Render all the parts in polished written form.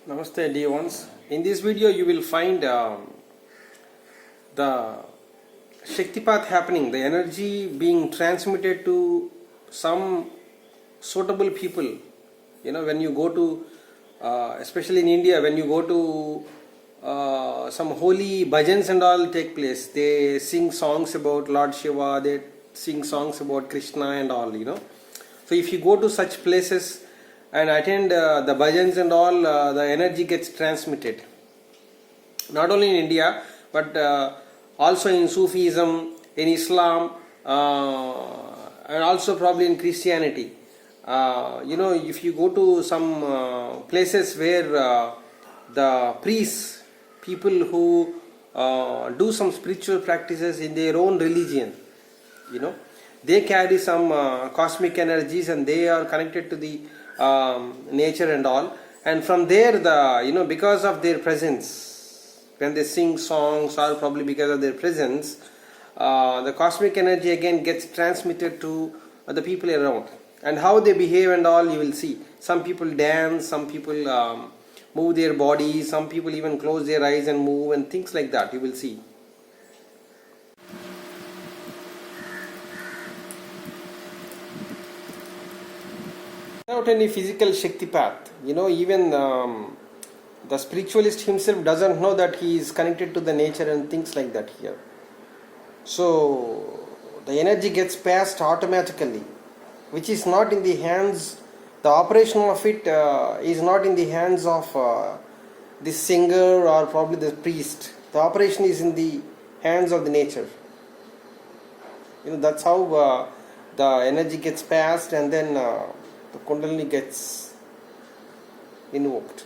Namaste dear ones. In this video you will find the Shaktipat happening, the energy being transmitted to some suitable people. You know, when you go to, especially in India, when you go to some holy bhajans and all take place, they sing songs about Lord Shiva, they sing songs about Krishna and all, you know. So if you go to such places and attend the bhajans and all, the energy gets transmitted. Not only in India, but also in Sufism, in Islam, and also probably in Christianity. You know, if you go to some places where the priests, people who do some spiritual practices in their own religion, you know, they carry some cosmic energies and they are connected to the nature and all, and from there, because of their presence, when they sing songs or probably because of their presence, the cosmic energy again gets transmitted to the people around, and how they behave and all, you will see. Some people dance, some people move their bodies, some people even close their eyes and move, and things like that you will see. Without any physical Shaktipat, you know, even the spiritualist himself doesn't know that he is connected to the nature and things like that here. So the energy gets passed automatically, which is not in the hands, the operation of it is not in the hands of the singer or probably the priest. The operation is in the hands of the nature. You know, that's how the energy gets passed, and then the Kundalini gets invoked.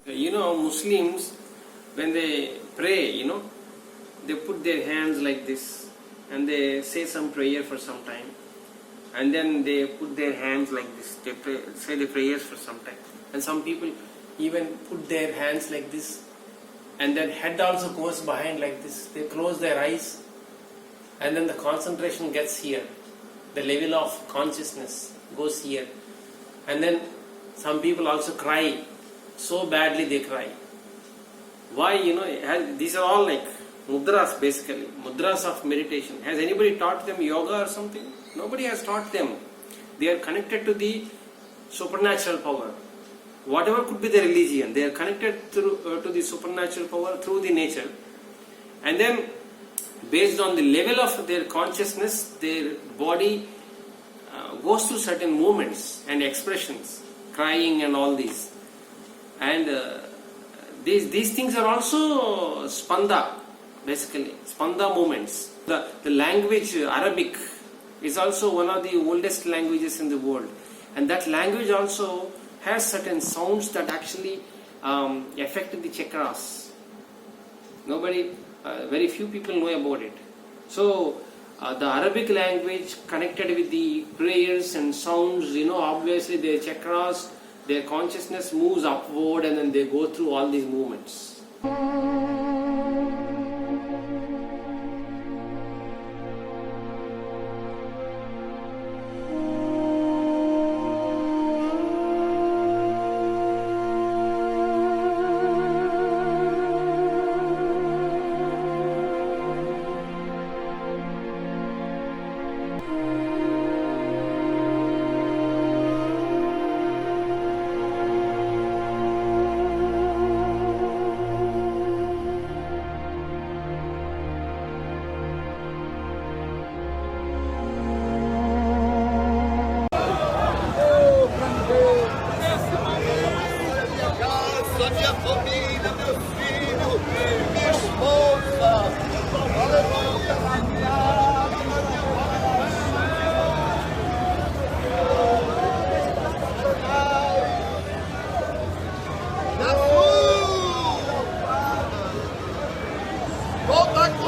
You know, Muslims, when they pray, you know, they put their hands like this and they say some prayer for some time, and then they put their hands like this, they say the prayers for some time, and some people even put their hands like this, and then head also goes behind like this. They close their eyes, and then the concentration gets here, the level of consciousness goes here, and then some people also cry, so badly they cry. Why? You know, these are all like mudras, basically mudras of meditation. Has anybody taught them yoga or something? Nobody has taught them. They are connected to the supernatural power. Whatever could be the religion, they are connected through to the supernatural power through the nature, and then based on the level of their consciousness, their body goes through certain movements and expressions, crying and all these, and these things are also spanda, basically spanda movements. The language Arabic is also one of the oldest languages in the world, and that language also has certain sounds that actually affect the chakras. Very few people know about it. So the Arabic language connected with the prayers and sounds, you know, obviously their chakras, their consciousness moves upward, and then they go through all these movements.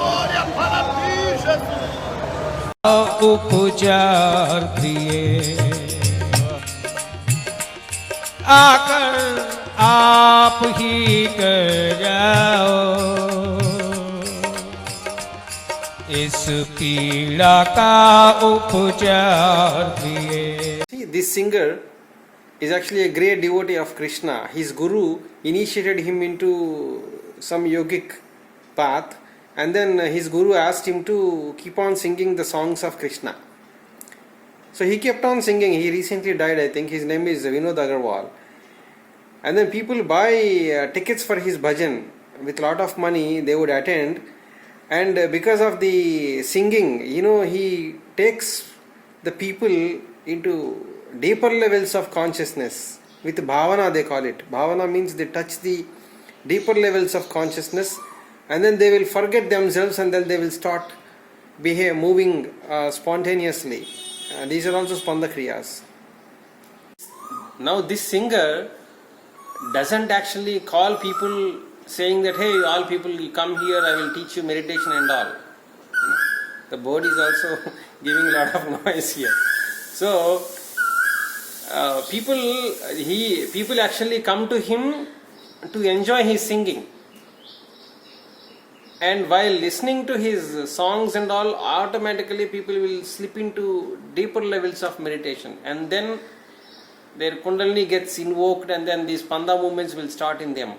Glória para ti, Jesus. उपचार प्रिय आकर आप ही कर जाओ इस पीड़ा का उपचार प्रिय. See, this singer is actually a great devotee of Krishna. His guru initiated him into some yogic path, and then his guru asked him to keep on singing the songs of Krishna. So he kept on singing. He recently died, I think. His name is Vinod Agarwal. And then people buy tickets for his bhajan with lot of money. They would attend, and because of the singing, he takes the people into deeper levels of consciousness. With bhavana, they call it. Bhavana means they touch the deeper levels of consciousness, and then they will forget themselves, and then they will start moving spontaneously. These are also spanda kriyas. Now this singer doesn't actually call people saying that, hey, all people come here, I will teach you meditation and all. The bird is also giving a lot of noise here. So people actually come to him to enjoy his singing, and while listening to his songs and all, automatically people will slip into deeper levels of meditation, and then their kundalini gets invoked, and then these panda movements will start in them.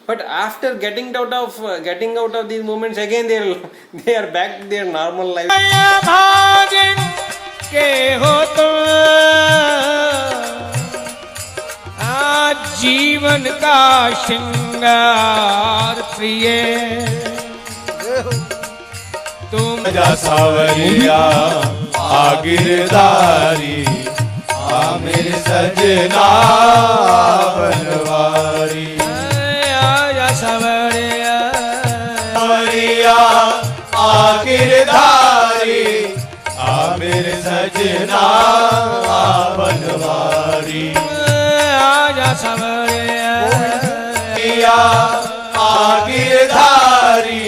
But after getting out of these movements, again they are back to their normal life. जीवन का श्रृंगार प्रिय तुम जा सावरिया आगिरदारी मेरे सजना बनवारी. आजा सावरिया सावरिया आगिरदारी मेरे सजना बनवारी. आजा सावरिया आगिरधारी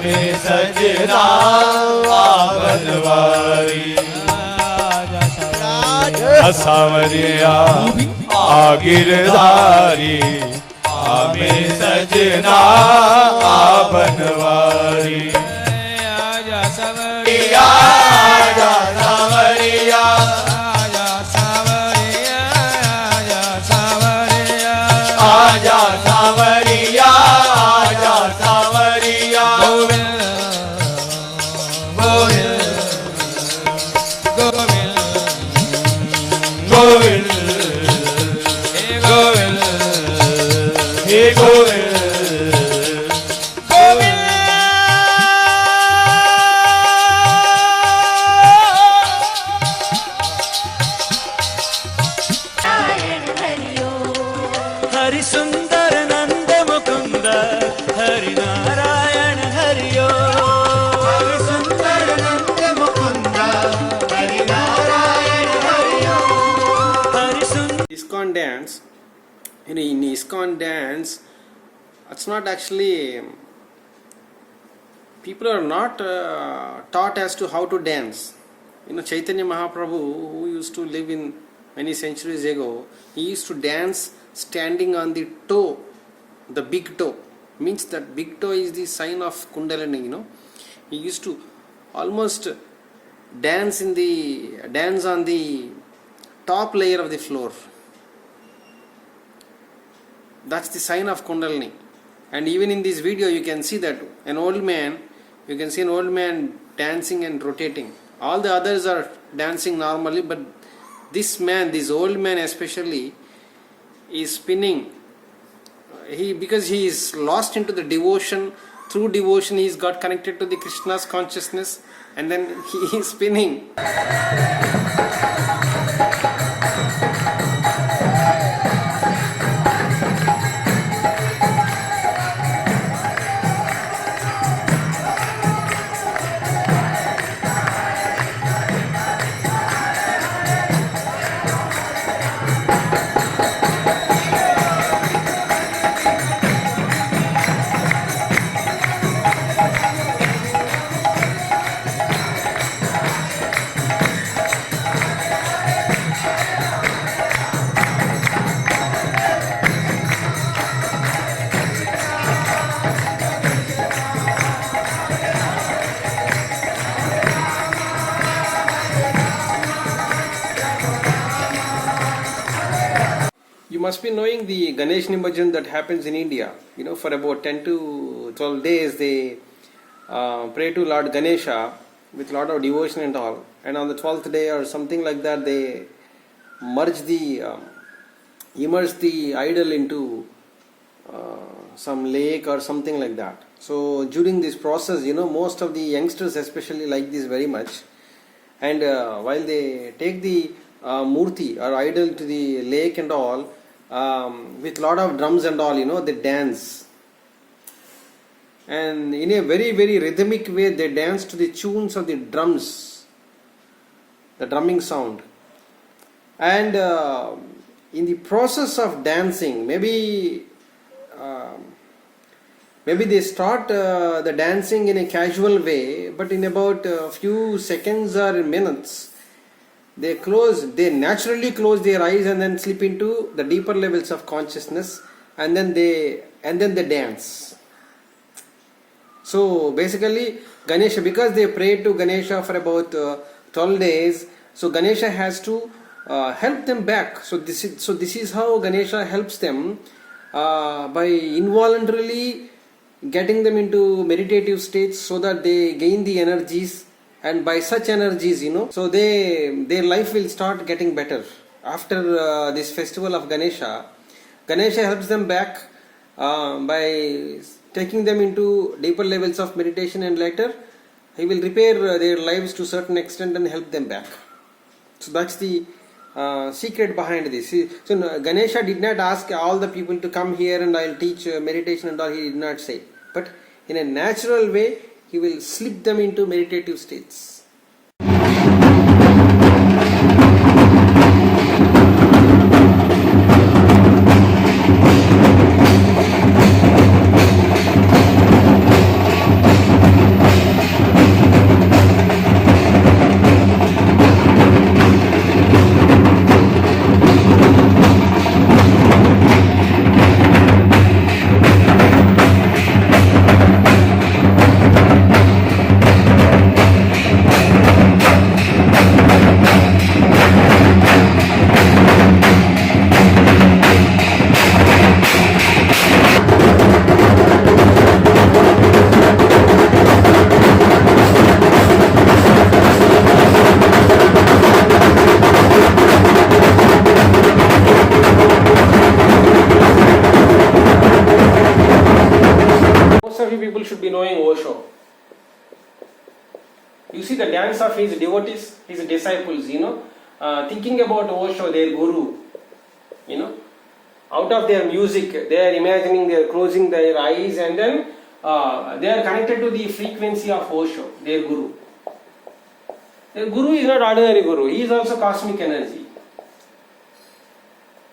मेरे सजना बनवारी. सावरिया आगिरधारी मेरे सजना बनवारी. आजा सावरिया आजा सावरिया आजा सावरिया आजा सावरिया. गोविंद गोविंद गोविंद हे गोविंद हरि सुंदर नंद मुकुंद हरि नारायण हरिओ. हरि सुंदर नंद मुकुंद हरि नारायण हरिओ. हरि सुंदर ISKCON dance, in ISKCON dance, it's not actually, people are not taught as to how to dance. Chaitanya Mahaprabhu, who used to live in many centuries ago, he used to dance standing on the toe, the big toe. Means that big toe is the sign of Kundalini. He used to almost dance on the top layer of the floor. That's the sign of Kundalini. And even in this video you can see that an old man dancing and rotating. All the others are dancing normally, but this old man especially, is spinning. Because he is lost into the devotion. Through devotion he is got connected to the Krishna's consciousness, and then he is spinning. must be knowing the Ganesh Nimajjan that happens in India. You know, for about 10 to 12 days they pray to Lord Ganesha with lot of devotion and all. And on the 12th day or something like that, they immerse the idol into some lake or something like that. So during this process, you know, most of the youngsters especially like this very much. And while they take the murti or idol to the lake and all, with lot of drums and all, you know, they dance. And in a very, very rhythmic way, they dance to the tunes of the drums, the drumming sound. And in the process of dancing, maybe they start the dancing in a casual way, but in about a few seconds or minutes, they naturally close their eyes and then slip into the deeper levels of consciousness, and then they dance. So basically, Ganesha, because they pray to Ganesha for about 12 days, so Ganesha has to help them back. So this is how Ganesha helps them by involuntarily getting them into meditative states, so that they gain the energies, and by such energies, you know, so their life will start getting better. After this festival of Ganesha helps them back by taking them into deeper levels of meditation, and later he will repair their lives to a certain extent and help them back. So that's the secret behind this. So Ganesha did not ask all the people to come here and I'll teach meditation and all. He did not say, but in a natural way he will slip them into meditative states. People should be knowing Osho. You see the dance of his devotees, his disciples, you know, thinking about Osho, their guru, you know, out of their music, they are imagining, they are closing their eyes, and then they are connected to the frequency of Osho, their guru. Their guru is not ordinary guru, he is also cosmic energy.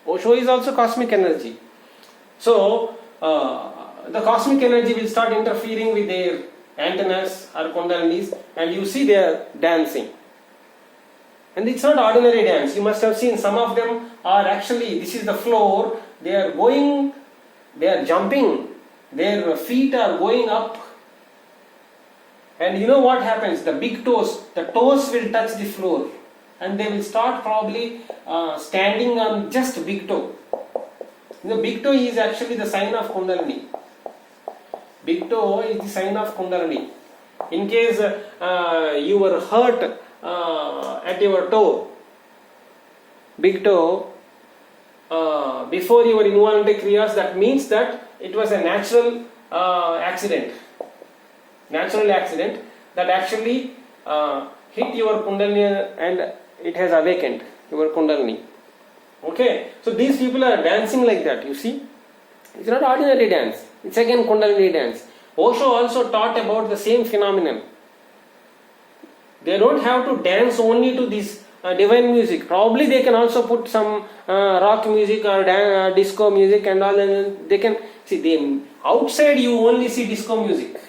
Osho is also cosmic energy. So, the cosmic energy will start interfering with their antennas or kundalinis, and you see they are dancing. And it's not ordinary dance. You must have seen some of them are actually, this is the floor, they are going, they are jumping, their feet are going up. And you know what happens? The big toes, the toes will touch the floor, and they will start probably standing on just big toe. The big toe is actually the sign of Kundalini. Big toe is the sign of Kundalini. In case you were hurt at your toe, big toe, before your involuntary kriyas, that means that it was a natural accident. Natural accident that actually hit your Kundalini and it has awakened your Kundalini. Okay, so these people are dancing like that, you see. It's not ordinary dance. It's again Kundalini dance. Osho also taught about the same phenomenon. They don't have to dance only to this divine music. Probably they can also put some rock music or disco music and all, and they can see. Outside you only see disco music,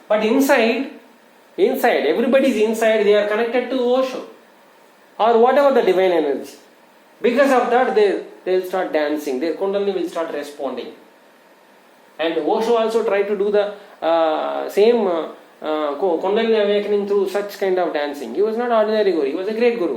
but inside, everybody is inside. They are connected to Osho or whatever the divine energy. Because of that, they will start dancing. Their Kundalini will start responding. And Osho also tried to do the same Kundalini awakening through such kind of dancing. He was not ordinary guru, he was a great guru.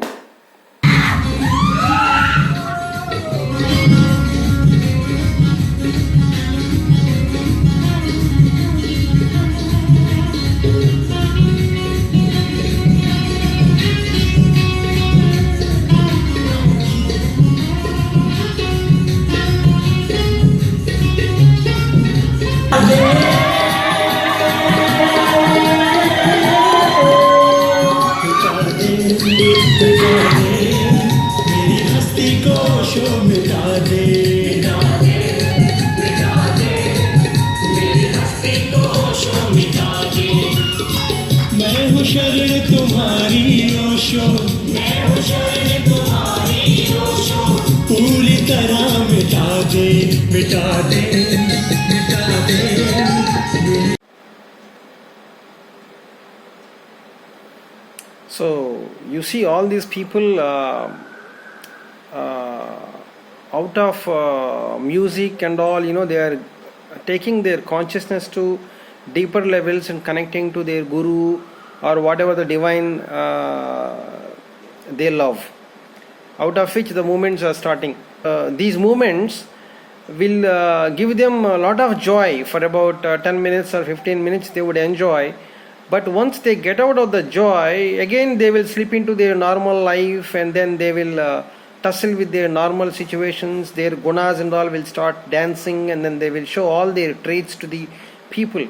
मेरी हस्ती को show मिटा दे मैं हूँ शरण तुम्हारी ओशो पूरी तरह मिटा दे मिटा दे मिटा दे So you see all these people out of music and all, they are taking their consciousness to deeper levels and connecting to their guru or whatever the divine they love, out of which the movements are starting. These movements will give them a lot of joy for about 10 minutes or 15 minutes. They would enjoy, but once they get out of the joy, again they will slip into their normal life, and then they will tussle with their normal situations. Their gunas and all will start dancing, and then they will show all their traits to the people.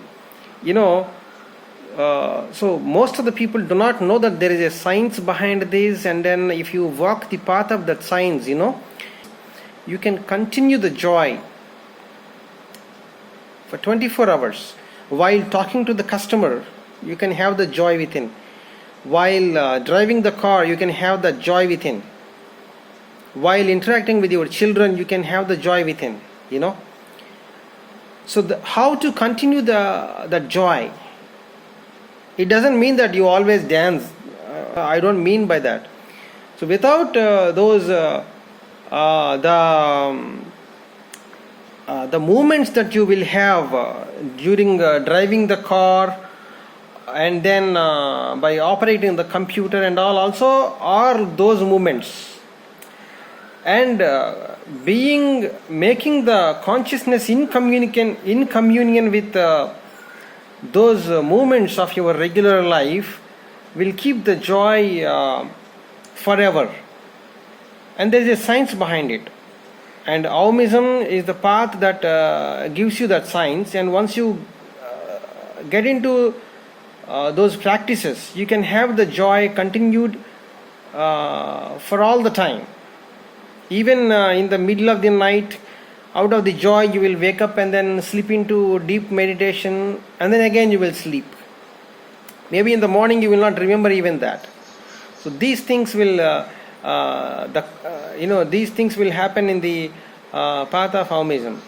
So most of the people do not know that there is a science behind this, and then if you walk the path of that science, you can continue the joy for 24 hours. While talking to the customer, you can have the joy within. While driving the car, you can have the joy within. While interacting with your children, you can have the joy within. So how to continue the joy? It doesn't mean that you always dance. I don't mean by that. So without the movements that you will have during driving the car, and then by operating the computer and all, also are those movements. And making the consciousness in communion with those moments of your regular life will keep the joy forever. And there is a science behind it. And Aumism is the path that gives you that science. And once you get into those practices, you can have the joy continued for all the time. Even in the middle of the night, out of the joy, you will wake up and then slip into deep meditation, and then again you will sleep. Maybe in the morning you will not remember even that. So these things will, these things will happen in the path of Aumism.